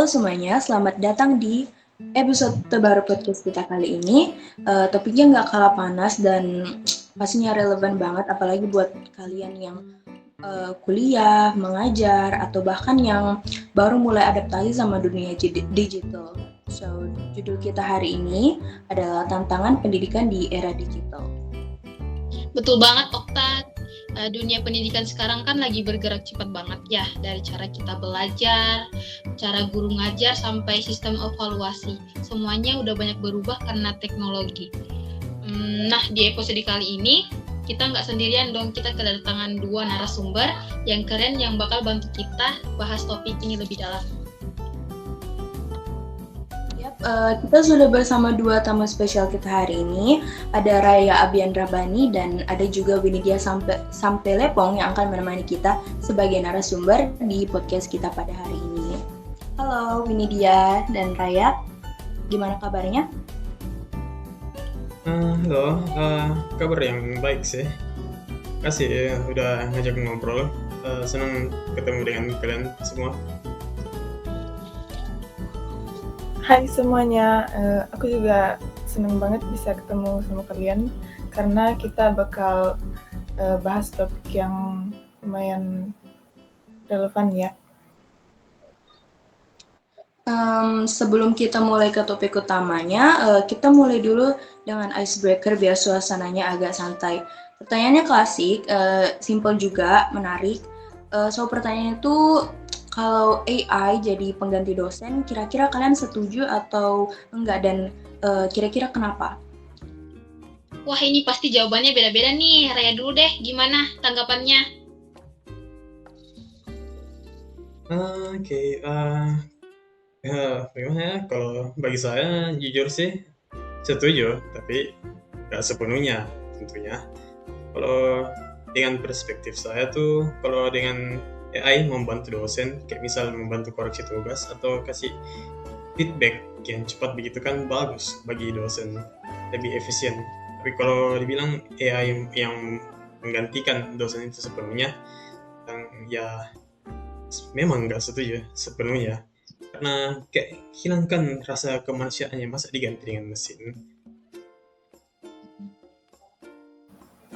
semuanya, selamat datang di episode terbaru podcast kita kali ini. Topiknya nggak kalah panas dan pastinya relevan banget, apalagi buat kalian yang kuliah, mengajar, atau bahkan yang baru mulai adaptasi sama dunia digital. So, judul kita hari ini adalah tantangan pendidikan di era digital. Betul banget, Okta. Dunia pendidikan sekarang kan lagi bergerak cepat banget ya, dari cara kita belajar, cara guru ngajar, sampai sistem evaluasi. Semuanya udah banyak berubah karena teknologi. Nah, di episode kali ini, kita nggak sendirian dong, kita kedatangan 2 narasumber yang keren yang bakal bantu kita bahas topik ini lebih dalam. Kita sudah bersama 2 tamu spesial kita hari ini. Ada Raya Abian Rabani dan ada juga Winidia Sampelepong yang akan menemani kita sebagai narasumber di podcast kita pada hari ini. Halo Winidia dan Raya, gimana kabarnya? Halo, kabar yang baik sih. Kasih ya, udah ngajak ngobrol. Senang ketemu dengan kalian semua. Hai semuanya, aku juga senang banget bisa ketemu sama kalian karena kita bakal bahas topik yang lumayan relevan ya. Sebelum kita mulai ke topik utamanya, kita mulai dulu dengan icebreaker biar suasananya agak santai. Pertanyaannya klasik, simple juga, menarik. Pertanyaannya itu, kalau AI jadi pengganti dosen, kira-kira kalian setuju atau enggak, dan kira-kira kenapa? Wah, ini pasti jawabannya beda-beda nih. Raya dulu deh, gimana tanggapannya? Gimana ya? Kalau bagi saya, jujur sih setuju, tapi nggak sepenuhnya tentunya. Kalau dengan perspektif saya tuh, kalau dengan AI membantu dosen, kayak misal membantu koreksi tugas atau kasih feedback yang cepat begitu kan bagus bagi dosen, lebih efisien. Tapi kalau dibilang AI yang menggantikan dosen itu sepenuhnya, ya memang nggak setuju sepenuhnya. Karena kayak hilangkan rasa kemanusiaannya, masa diganti dengan mesin.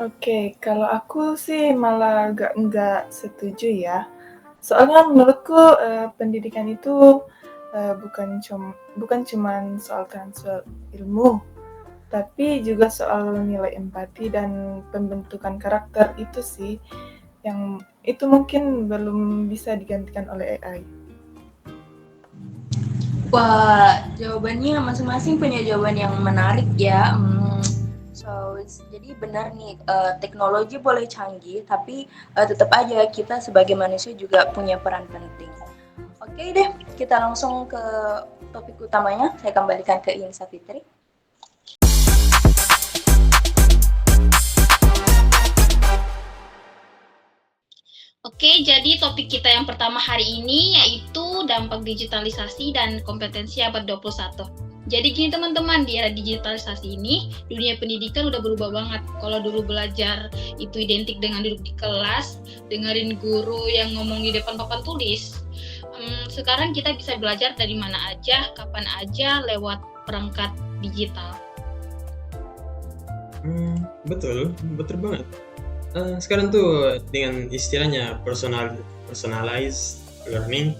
Oke, kalau aku sih malah nggak setuju ya. Soalnya menurutku pendidikan itu bukan cuma soal transfer ilmu, tapi juga soal nilai empati dan pembentukan karakter itu sih, yang itu mungkin belum bisa digantikan oleh AI. Wah, jawabannya masing-masing punya jawaban yang menarik ya. Jadi benar nih, teknologi boleh canggih, tapi tetap aja kita sebagai manusia juga punya peran penting. Oke deh, kita langsung ke topik utamanya. Saya kembalikan ke Insa Fitri. Oke, jadi topik kita yang pertama hari ini yaitu dampak digitalisasi dan kompetensi abad 21. Jadi gini teman-teman, di era digitalisasi ini, dunia pendidikan udah berubah banget. Kalau dulu belajar itu identik dengan duduk di kelas, dengerin guru yang ngomong di depan papan tulis. Sekarang kita bisa belajar dari mana aja, kapan aja, lewat perangkat digital. Betul banget. Sekarang tuh dengan istilahnya personalized learning,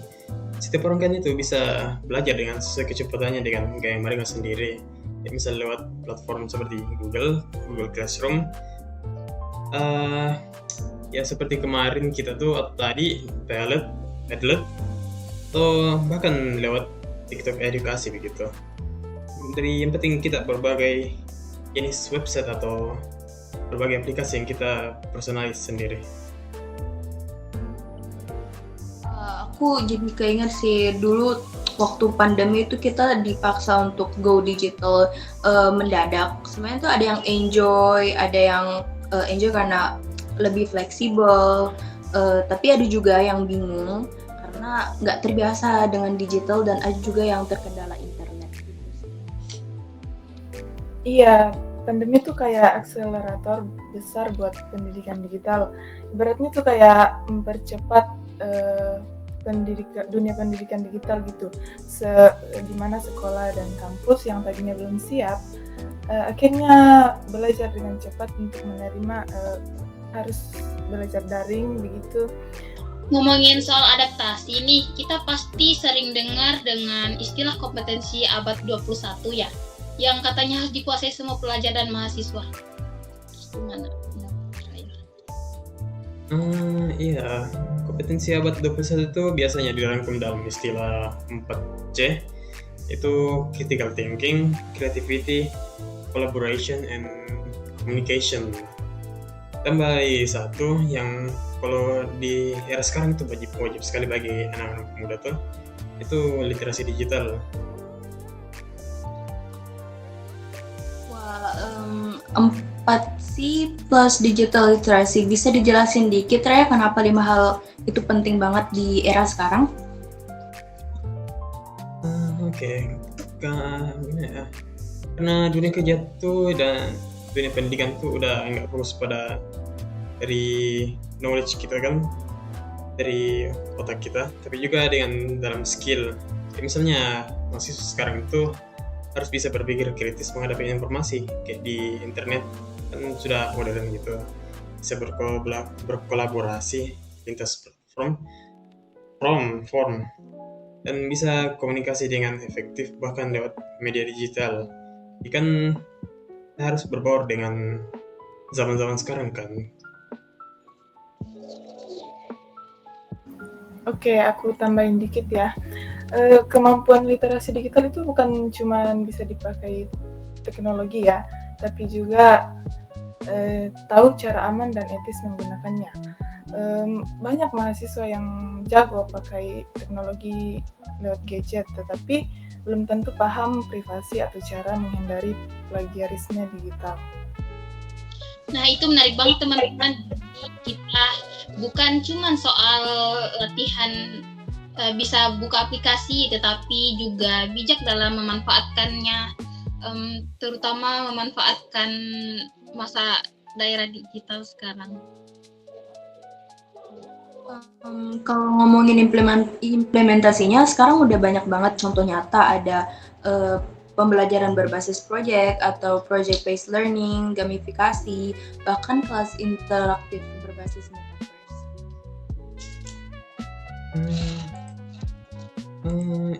setiap orang kan itu bisa belajar dengan sesuai kecepatannya dengan gaya mereka sendiri. Ya, misal lewat platform seperti Google Classroom. Ya seperti kemarin kita tuh atau tadi Padlet, atau bahkan lewat TikTok edukasi begitu. Dari yang penting kita berbagai jenis website atau berbagai aplikasi yang kita personalis sendiri. Aku jadi keinget sih, dulu waktu pandemi itu kita dipaksa untuk go digital mendadak. Sebenarnya tuh ada yang enjoy karena lebih fleksibel, tapi ada juga yang bingung karena nggak terbiasa dengan digital, dan ada juga yang terkendala internet. Iya, pandemi tuh kayak akselerator besar buat pendidikan digital. Ibaratnya tuh kayak mempercepat dunia pendidikan digital gitu. Di mana sekolah dan kampus yang tadinya belum siap akhirnya belajar dengan cepat untuk menerima harus belajar daring begitu. Ngomongin soal adaptasi nih, kita pasti sering dengar dengan istilah kompetensi abad 21 ya, yang katanya harus dikuasai semua pelajar dan mahasiswa. Gimana? Iya, kompetensi abad 21 itu biasanya dirangkum dalam istilah 4C, itu critical thinking, creativity, collaboration, and communication. Tambah satu yang kalau di era sekarang itu wajib sekali bagi anak-anak muda tuh, itu literasi digital. Wah, 4C plus digital literasi. Bisa dijelasin dikit, Raya, kenapa 5 hal itu penting banget di era sekarang? Oke. Gimana ya? Karena dunia kerja tuh dan dunia pendidikan tuh udah nggak fokus pada dari knowledge kita kan, dari otak kita, tapi juga dengan dalam skill. Jadi misalnya mahasiswa sekarang itu harus bisa berpikir kritis menghadapi informasi kayak di internet kan sudah modern gitu, bisa berkolaborasi lintas platform, form, dan bisa komunikasi dengan efektif bahkan lewat media digital. Jadi kan kita harus berbaur dengan zaman-zaman sekarang kan. Oke, aku tambahin dikit ya. Kemampuan literasi digital itu bukan cuma bisa dipakai teknologi ya, tapi juga tahu cara aman dan etis menggunakannya. Banyak mahasiswa yang jago pakai teknologi lewat gadget, tetapi belum tentu paham privasi atau cara menghindari plagiarisme digital. Nah, itu menarik banget teman-teman. Kita bukan cuma soal latihan bisa buka aplikasi, tetapi juga bijak dalam memanfaatkannya, terutama memanfaatkan masa daerah digital sekarang. Kalau ngomongin implementasinya, sekarang udah banyak banget contoh nyata, ada pembelajaran berbasis project atau project-based learning, gamifikasi, bahkan kelas interaktif berbasis metaverse.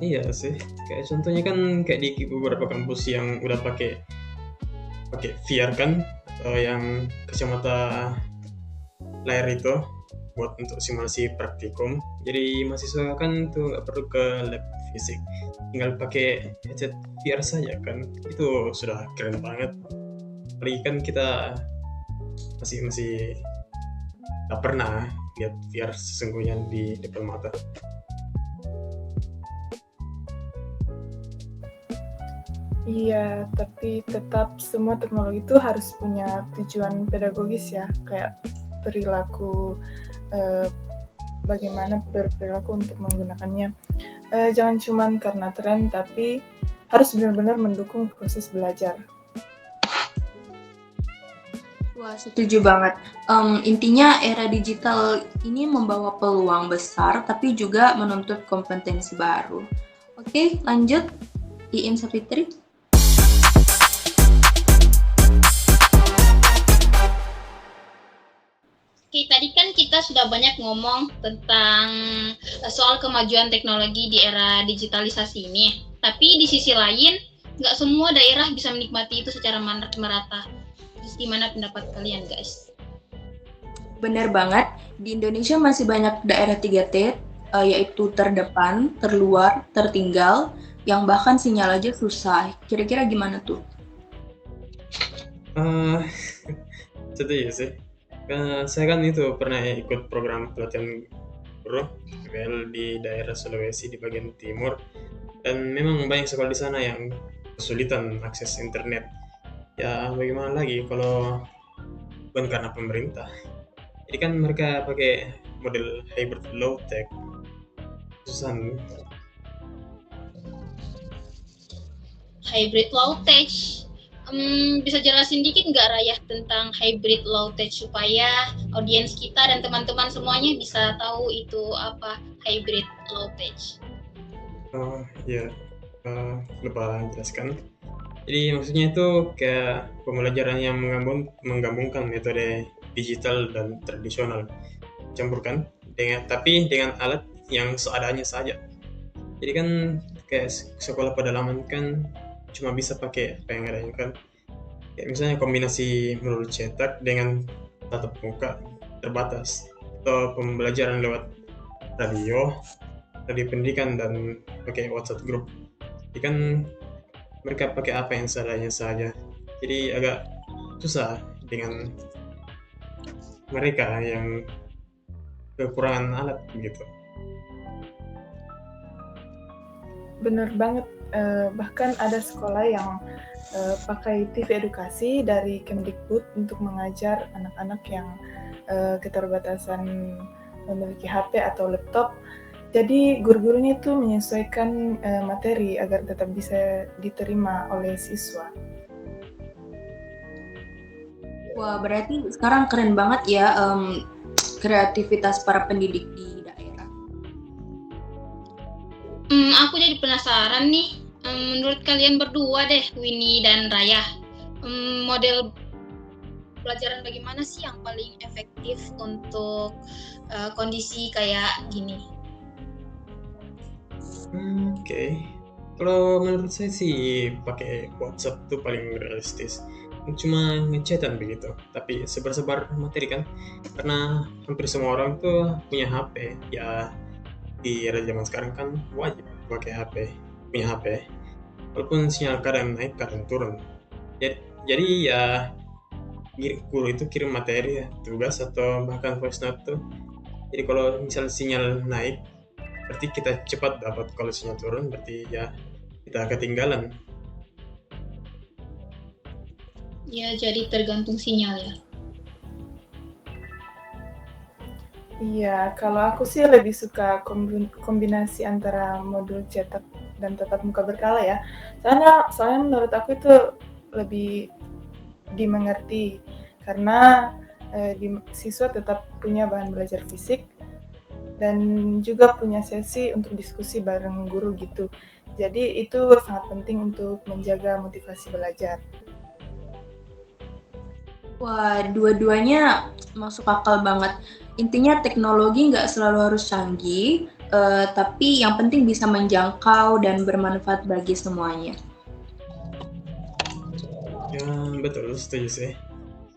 Iya sih, kayak contohnya kan kayak di beberapa kampus yang udah pakai VR kan, atau yang kacamata layar itu buat untuk simulasi praktikum. Jadi mahasiswa kan tuh nggak perlu ke lab fisik, tinggal pakai headset VR saja kan, itu sudah keren banget. Apalagi kan kita masih nggak pernah lihat VR sesungguhnya di depan mata. Iya, tapi tetap semua teknologi itu harus punya tujuan pedagogis ya, kayak perilaku, bagaimana berperilaku untuk menggunakannya. Jangan cuma karena tren, tapi harus benar-benar mendukung proses belajar. Wah, setuju banget. Intinya era digital ini membawa peluang besar, tapi juga menuntut kompetensi baru. Oke, lanjut. Iin Safitri. Oke, tadi kan kita sudah banyak ngomong tentang soal kemajuan teknologi di era digitalisasi ini. Tapi di sisi lain, nggak semua daerah bisa menikmati itu secara merata. Terus gimana pendapat kalian, guys? Benar banget, di Indonesia masih banyak daerah 3T, yaitu terdepan, terluar, tertinggal, yang bahkan sinyal aja susah. Kira-kira gimana tuh? Setuju sih. Saya kan itu pernah ikut program pelatihan guru PPL di daerah Sulawesi di bagian timur, dan memang banyak sekolah di sana yang kesulitan akses internet. Ya bagaimana lagi kalau bukan karena pemerintah. Jadi kan mereka pakai model hybrid low tech. Susah. Hybrid low tech. Bisa jelasin dikit nggak Raya tentang hybrid low tech supaya audiens kita dan teman-teman semuanya bisa tahu itu apa hybrid low tech? Ya, lupa jelaskan. Jadi maksudnya itu kayak pembelajaran yang menggabungkan metode digital dan tradisional, campurkan tapi dengan alat yang seadanya saja. Jadi kan kayak sekolah pedalaman kan cuma bisa pakai apa yang ada kan. Kayak misalnya kombinasi menurut cetak dengan tatap muka terbatas atau pembelajaran lewat radio pendidikan dan pakai WhatsApp group. Jadi kan mereka pakai apa yang seadanya saja. Jadi agak susah dengan mereka yang kekurangan alat gitu. Bener banget, bahkan ada sekolah yang pakai TV edukasi dari Kemdikbud untuk mengajar anak-anak yang keterbatasan memiliki HP atau laptop. Jadi guru-gurunya itu menyesuaikan materi agar tetap bisa diterima oleh siswa. Wah, berarti sekarang keren banget ya kreativitas para pendidik di daerah. Aku jadi penasaran nih. Menurut kalian berdua deh, Winnie dan Raya, model pelajaran bagaimana sih yang paling efektif untuk kondisi kayak gini? Oke. Kalau menurut saya sih pakai WhatsApp tuh paling realistis. Cuma ngechatan begitu, tapi sebar-sebar materi kan. Karena hampir semua orang tuh punya HP. Ya di era zaman sekarang kan wajib pakai HP, punya HP. Walaupun sinyal kadang naik, kadang turun. Jadi ya guru itu kirim materi, tugas atau bahkan voice note tuh. Jadi kalau misal sinyal naik, berarti kita cepat dapat. Kalau sinyal turun, berarti ya kita ketinggalan. Ya, jadi tergantung sinyal ya. Iya, kalau aku sih lebih suka kombinasi antara modul cetak dan tatap muka berkala ya. Soalnya menurut aku itu lebih dimengerti karena siswa tetap punya bahan belajar fisik dan juga punya sesi untuk diskusi bareng guru gitu. Jadi itu sangat penting untuk menjaga motivasi belajar. Wah, dua-duanya masuk akal banget. Intinya teknologi nggak selalu harus canggih, tapi yang penting bisa menjangkau dan bermanfaat bagi semuanya. Ya betul, setuju sih.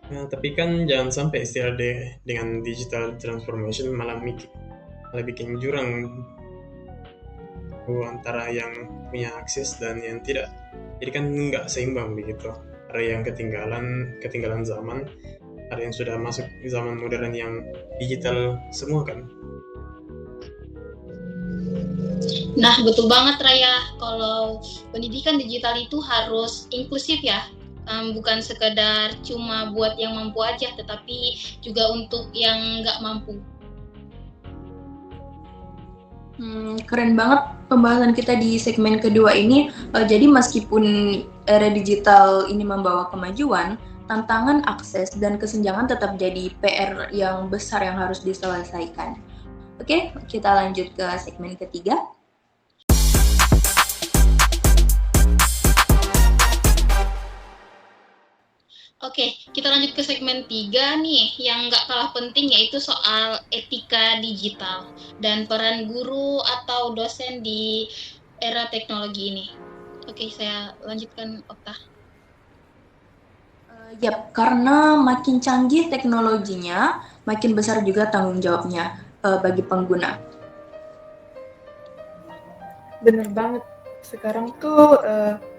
Ya, tapi kan jangan sampai istilah dengan digital transformation malah bikin jurang antara yang punya akses dan yang tidak. Jadi kan nggak seimbang begitu. Ada yang ketinggalan zaman, ada yang sudah masuk zaman modern yang digital semua kan. Nah, betul banget Raya, kalau pendidikan digital itu harus inklusif ya, bukan sekedar cuma buat yang mampu aja, tetapi juga untuk yang nggak mampu. Keren banget pembahasan kita di segmen kedua ini. Jadi meskipun era digital ini membawa kemajuan, tantangan akses dan kesenjangan tetap jadi PR yang besar yang harus diselesaikan. Oke, kita lanjut ke segmen ketiga. Oke, kita lanjut ke segmen 3 nih, yang nggak kalah penting yaitu soal etika digital dan peran guru atau dosen di era teknologi ini. Oke, saya lanjutkan Okta. Yap, karena makin canggih teknologinya, makin besar juga tanggung jawabnya bagi pengguna. Bener banget, sekarang tuh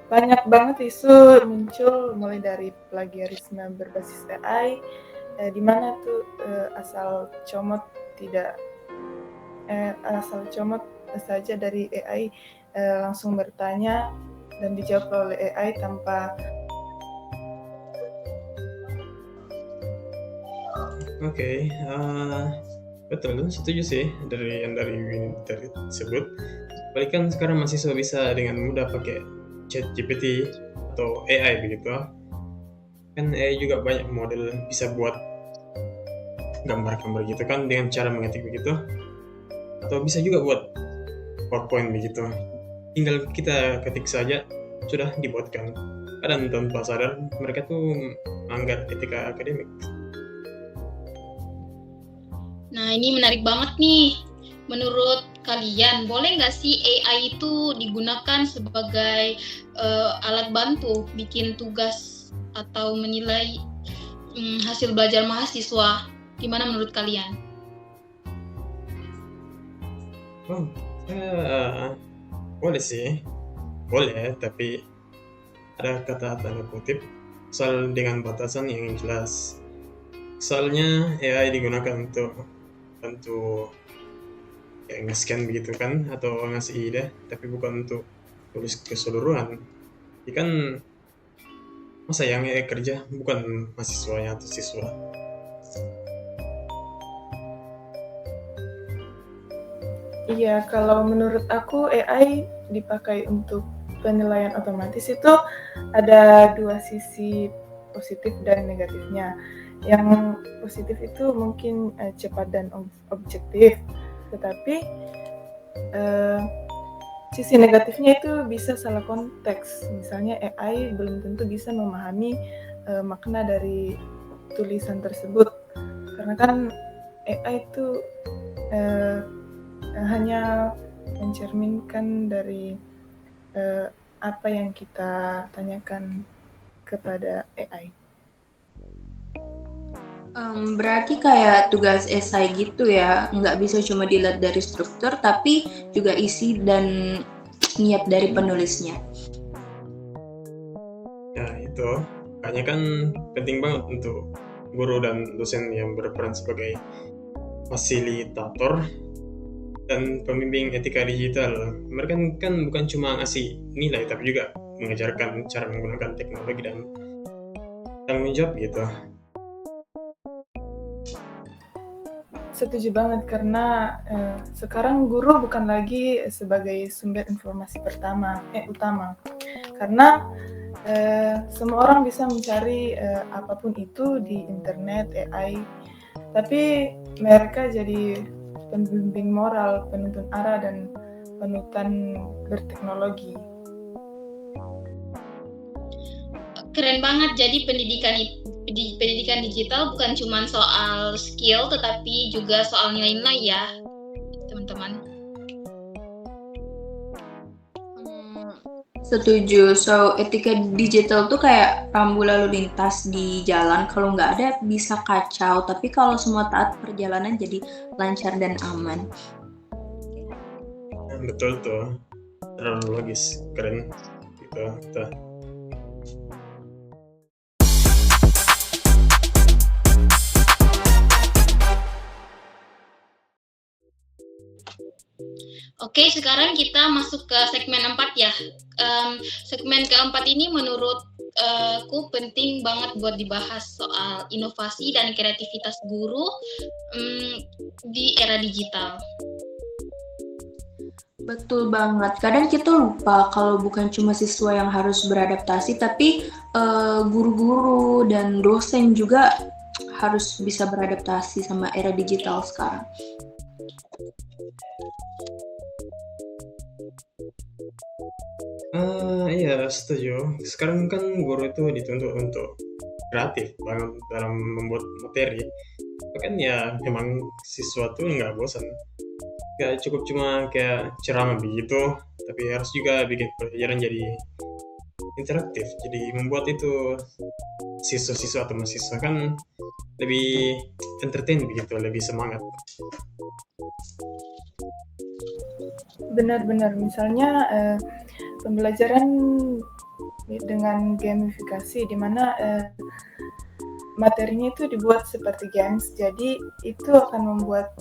banyak banget isu muncul mulai dari plagiarisme berbasis AI, di mana tuh asal comot saja dari AI langsung bertanya dan dijawab oleh AI tanpa. Oke, betul, setuju sih dari Winnie tadi sebut. Balikan sekarang mahasiswa bisa dengan mudah pakai ChatGPT atau AI begitu. Kan AI juga banyak model bisa buat gambar-gambar gitu kan dengan cara mengetik begitu, atau bisa juga buat PowerPoint begitu. Tinggal kita ketik saja, sudah dibuatkan. Kadang tanpa sadar mereka tuh melanggar etika akademik. Nah, ini menarik banget nih. Menurut kalian, boleh nggak sih AI itu digunakan sebagai alat bantu bikin tugas atau menilai hasil belajar mahasiswa? Gimana menurut kalian? Oh, boleh sih, boleh, tapi ada kata tanda kutip, soal dengan batasan yang jelas. Soalnya AI digunakan untuk bantu kayak nge-scan begitu kan, atau ngasih ide, tapi bukan untuk tulis keseluruhan. Jadi kan masa yang AI kerja bukan mahasiswanya atau siswa. Iya, kalau menurut aku AI dipakai untuk penilaian otomatis itu ada dua sisi positif dan negatifnya. Yang positif itu mungkin cepat dan objektif, tetapi sisi negatifnya itu bisa salah konteks. Misalnya AI belum tentu bisa memahami makna dari tulisan tersebut, karena kan AI itu hanya mencerminkan dari apa yang kita tanyakan kepada AI. Berarti kayak tugas esai gitu ya, nggak bisa cuma dilihat dari struktur, tapi juga isi dan niat dari penulisnya. Ya itu, makanya kan penting banget untuk guru dan dosen yang berperan sebagai fasilitator dan pembimbing etika digital. Mereka kan bukan cuma ngasih nilai, tapi juga mengajarkan cara menggunakan teknologi dan tanggung jawab gitu. Setuju banget, karena sekarang guru bukan lagi sebagai sumber informasi utama, karena semua orang bisa mencari apapun itu di internet, AI, tapi mereka jadi pembimbing moral, penuntun arah, dan panutan berteknologi. Keren banget. Jadi pendidikan digital bukan cuma soal skill, tetapi juga soal nilai-nilai ya, teman-teman. Setuju. So, etika digital tuh kayak rambu lalu lintas di jalan. Kalau nggak ada bisa kacau, tapi kalau semua taat perjalanan jadi lancar dan aman. Betul tuh, terlalu logis, keren gitu. Oke, sekarang kita masuk ke segmen 4 ya. Segmen keempat ini menurutku penting banget buat dibahas soal inovasi dan kreativitas guru di era digital. Betul banget. Kadang kita lupa kalau bukan cuma siswa yang harus beradaptasi, tapi guru-guru dan dosen juga harus bisa beradaptasi sama era digital sekarang. Iya, setuju. Sekarang kan guru itu dituntut untuk kreatif banget dalam membuat materi. Bahkan ya memang siswa tuh nggak bosan. Nggak cukup cuma kayak ceramah begitu, tapi harus juga bikin pelajaran jadi interaktif. Jadi membuat itu siswa-siswa atau mahasiswa kan lebih entertain begitu, lebih semangat. Benar-benar, misalnya pembelajaran dengan gamifikasi, di mana materinya itu dibuat seperti games, jadi itu akan membuat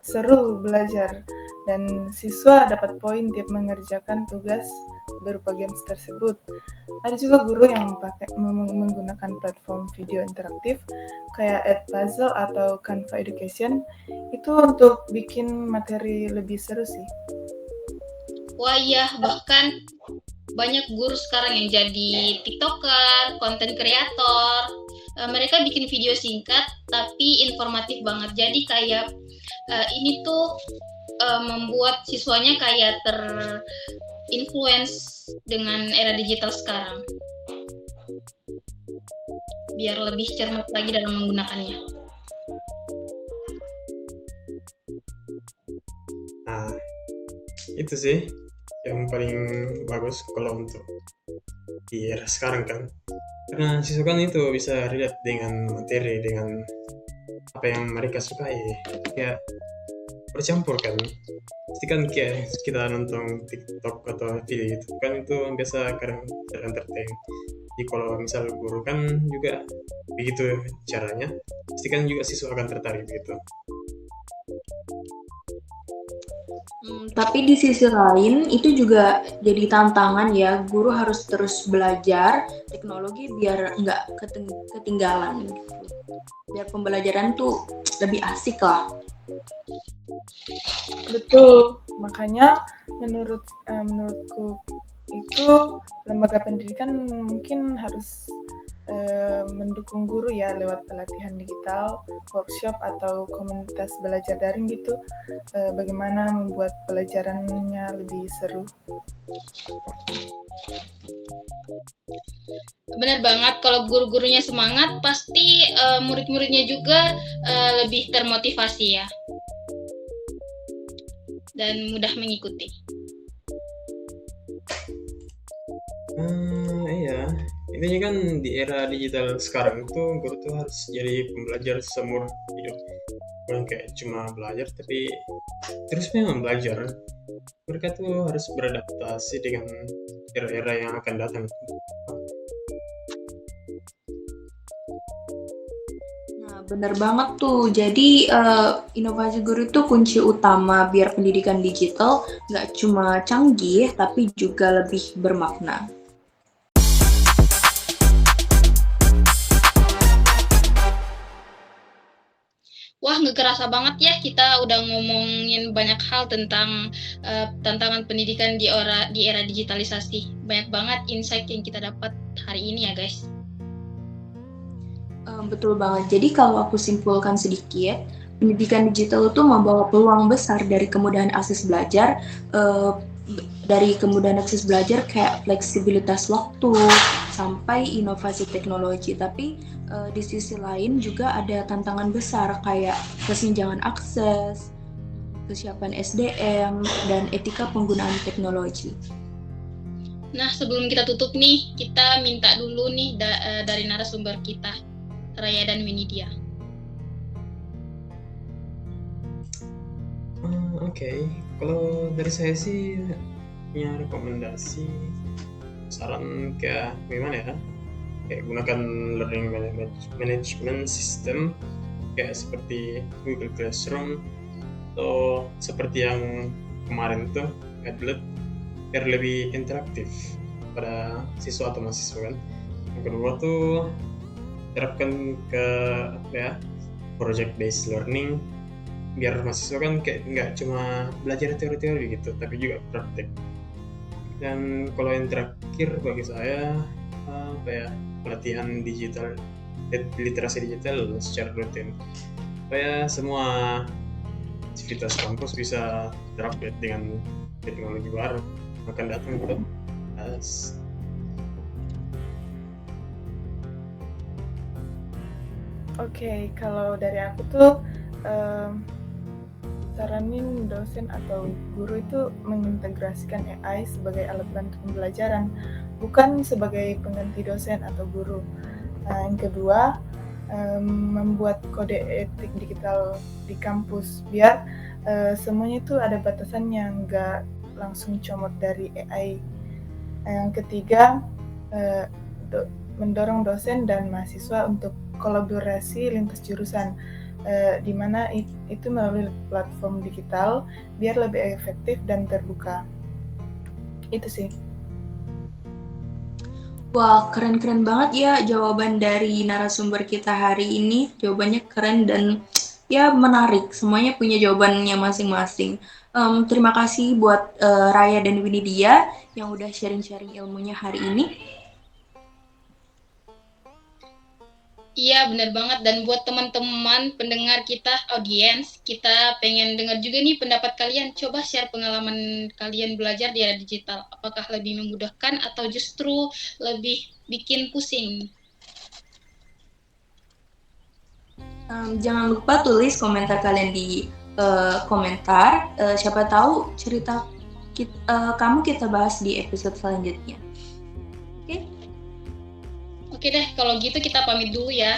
seru belajar dan siswa dapat poin tiap mengerjakan tugas berupa games tersebut. Ada juga guru yang menggunakan platform video interaktif kayak Edpuzzle atau Canva Education itu untuk bikin materi lebih seru sih. Wah iya, bahkan banyak guru sekarang yang jadi TikToker, konten kreator. Mereka bikin video singkat tapi informatif banget. Jadi kayak ini tuh membuat siswanya kayak terinfluence dengan era digital sekarang. Biar lebih cermat lagi dalam menggunakannya. Nah, itu sih yang paling bagus kalau untuk di era sekarang kan. Karena siswa kan itu bisa relate dengan materi, dengan apa yang mereka sukai. Kayak bercampur kan. Pasti kan kayak kita nonton TikTok atau video YouTube kan itu biasa kadang entertain. Jadi kalau misal guru kan juga begitu caranya, pasti kan juga siswa akan tertarik gitu. Tapi di sisi lain itu juga jadi tantangan ya, guru harus terus belajar teknologi biar nggak ketinggalan gitu. Biar pembelajaran tuh lebih asik lah. Betul, makanya menurutku itu lembaga pendidikan mungkin harus mendukung guru ya lewat pelatihan digital, workshop atau komunitas belajar daring gitu. Bagaimana membuat pelajarannya lebih seru. Benar banget, kalau guru-gurunya semangat pasti murid-muridnya juga lebih termotivasi ya dan mudah mengikuti. Iya, intinya kan di era digital sekarang tuh guru tuh harus jadi pembelajar seumur hidup. Bukan kayak cuma belajar tapi terus memang belajar. Mereka tuh harus beradaptasi dengan era-era yang akan datang. Nah, bener banget tuh. Jadi inovasi guru itu kunci utama biar pendidikan digital nggak cuma canggih tapi juga lebih bermakna. Wah, nggak kerasa banget ya kita udah ngomongin banyak hal tentang tantangan pendidikan di era digitalisasi. Banyak banget insight yang kita dapat hari ini ya guys. Betul banget. Jadi kalau aku simpulkan sedikit, pendidikan digital itu membawa peluang besar dari kemudahan akses belajar, kayak fleksibilitas waktu sampai inovasi teknologi. Tapi di sisi lain juga ada tantangan besar kayak kesenjangan akses, kesiapan SDM, dan etika penggunaan teknologi. Nah, sebelum kita tutup nih, kita minta dulu nih dari narasumber kita, Raya dan Winidia. Oke. Kalau dari saya sih punya rekomendasi, saran kayak gimana ya? Kayak gunakan learning management system kayak seperti Google Classroom atau seperti yang kemarin tuh Padlet biar lebih interaktif pada siswa atau mahasiswa kan. Yang kedua tuh terapkan ke project based learning biar mahasiswa kan kayak nggak cuma belajar teori-teori gitu tapi juga praktek. Dan kalau yang terakhir bagi saya pelatihan digital, literasi digital secara rutin supaya semua aktivitas kampus bisa terupdate dengan teknologi baru akan datang ke atas. Oke, kalau dari aku tuh saranin dosen atau guru itu mengintegrasikan AI sebagai alat bantu pembelajaran, bukan sebagai pengganti dosen atau guru. Yang kedua, membuat kode etik digital di kampus biar semuanya itu ada batasannya, nggak langsung comot dari AI. Yang ketiga, mendorong dosen dan mahasiswa untuk kolaborasi lintas jurusan, di mana itu melalui platform digital biar lebih efektif dan terbuka. Itu sih. Wah, keren-keren banget ya jawaban dari narasumber kita hari ini. Jawabannya keren dan ya menarik. Semuanya punya jawabannya masing-masing. Terima kasih buat Raya dan Winidia yang udah sharing-sharing ilmunya hari ini. Iya, benar banget. Dan buat teman-teman pendengar kita, audiens, kita pengen dengar juga nih pendapat kalian. Coba share pengalaman kalian belajar di era digital. Apakah lebih memudahkan atau justru lebih bikin pusing? Jangan lupa tulis komentar kalian di komentar. Siapa tahu cerita kamu kita bahas di episode selanjutnya. Oke? Oke deh, kalau gitu kita pamit dulu ya.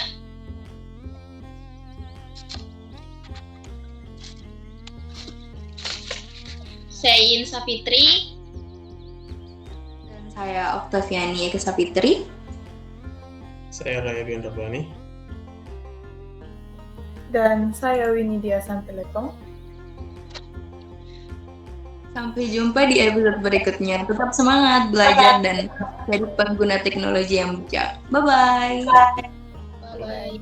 Saya In Safitri. Dan saya Oktaviani Eka Sapitri. Saya Raya Bian Rabbani. Dan saya Winidia Sampelepong. Sampai jumpa di episode berikutnya. Tetap semangat belajar dan jadi pengguna teknologi yang bijak. Bye-bye. Bye-bye.